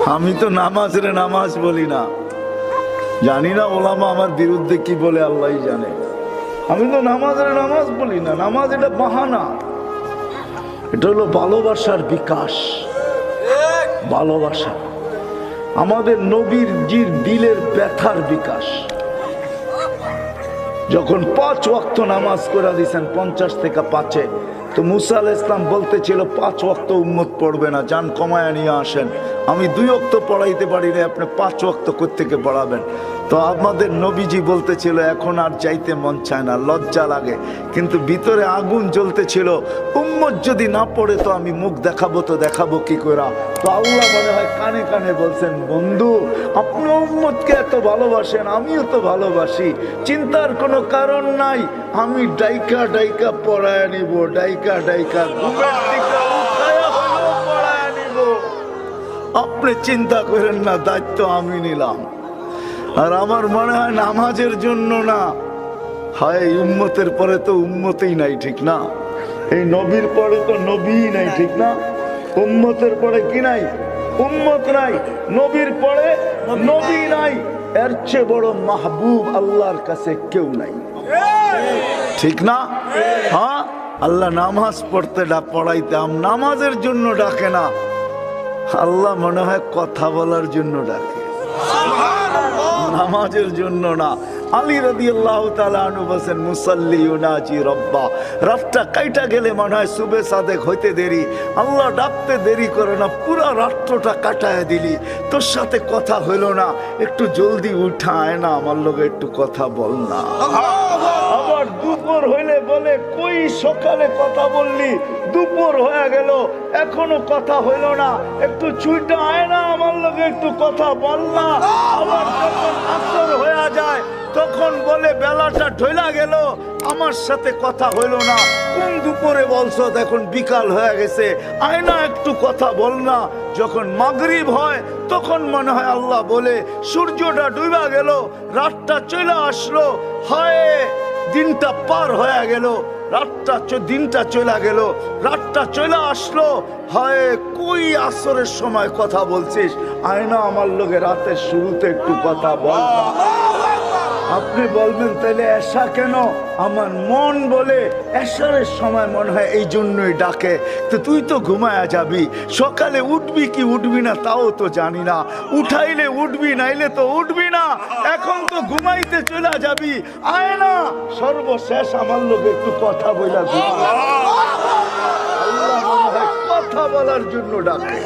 আমি তো নামাজ রে নামাজ বলি না, জানি না ওলামা আমার বিরুদ্ধে কি বলে আল্লাহই জানে। আমি তো নামাজ রে নামাজ বলি না, নামাজ এটা বাহানা, এটা হলো ভালোবাসার বিকাশ। ভালোবাসা আমাদের নবীর জির দিলের ব্যথার বিকাশ। যখন 5 ওয়াক্ত নামাজ করে দিয়েছেন 50 থেকে 5-এ, তো মুসা আলাইহিস সালাম বলতেছিল 5 ওয়াক্ত উম্মত পড়বে না, যান কমায়া নিয়ে আসেন, আমি 2 ওয়াক্ত পড়াইতে পারি না, আপনি 5 ওয়াক্ত কোত্থেকে পড়াবেন। তো আমাদের নবীজি বলতেছিল এখন আর যাইতে মন চায় না, লজ্জা লাগে, কিন্তু ভিতরে আগুন জ্বলতেছিল, উম্মত যদি না পড়ে তো আমি মুখ দেখাবো, তো দেখাবো কি করে। তো আল্লাহ মনে হয় কানে কানে বলছেন, বন্ধু আপনি উম্মতকে এত ভালোবাসেন, আমিও তো ভালোবাসি, চিন্তার কোনো কারণ নাই, আমি ডাইকা ডাইকা পড়ায় নিব, ডাইকা ডাইকা ঘুমের দিকে উঠায়া হলেও পড়ায় নিব, আপনি চিন্তা করেন না, দায়িত্ব আমি নিলাম। আর আমার মনে হয় নামাজের জন্য না, হায় উম্মতের পরে তো উম্মতই নাই, ঠিক না? এই নবীর পরে তো নবীই নাই, ঠিক না? উম্মতের পরে কি নাই? উম্মত নাই। নবীর পরে নবী নাই। এর চেয়ে বড় মাহবুব আল্লাহর কাছে কেউ নাই, ঠিক না? হ্যাঁ, আল্লাহ নামাজ পড়তে পড়াইতে নামাজের জন্য ডাকে না, আল্লাহ মনে হয় কথা বলার জন্য ডাকে, নামাজের জন্য না। আলী রাদিয়াল্লাহু তাআলা আনহু বলেন, মুসাল্লি ইউনাজি রব্বা, রাতটা কাইটা গেলে মনে হয় সুবে সাদেক হইতে দেরি, আল্লাহ ডাকতে দেরি করে না, পুরা রাত্রটা কাটায় দিলি, তোর সাথে কথা হইল না, একটু জলদি উঠায় না, আমার লগে একটু কথা বল না। আবার দুপুর হইলে বলে, কই সকালে কথা বললি, দুপুর হয়ে গেল এখনো কথা হইল না, একটু ছুইটা আয় না, আমার লগে একটু কথা বল না। আবার যখন আসর হয়ে যায় তখন বলে, বেলাটা ঢইলা গেল, আমার সাথে কথা হইল না, কোন দুপুরে বলছো, এখন বিকাল হয়ে গেছে, আয় না একটু কথা বল না। যখন মাগরিব হয় তখন মনে হয় আল্লাহ বলে, সূর্যটা ডুবা গেল, রাতটা চলে আসলো, হায় দিনটা পার হয়ে গেল, দিনটা চলে গেল, রাতটা চলে আসলো, হায় কই আসরের সময় কথা বলছিস, আয় না আমার লোকে রাতের শুরুতে একটু কথা বল। আপনি বলবেন তাহলে এশা কেন? আমার মন বলে এশারের সময় মনে হয় এই জন্যই ডাকে, তো তুই তো ঘুমায়া যাবি, সকালে উঠবি কি উঠবি না তাও তো জানি না, উঠাইলে উঠবি নাইলে তো উঠবি না, এখন তো ঘুমাইতে চলে যাবি, আয় না সর্বশেষ আমার লোক একটু কথা বলা। আল্লাহ মনে হয় কথা বলার জন্য ডাকে।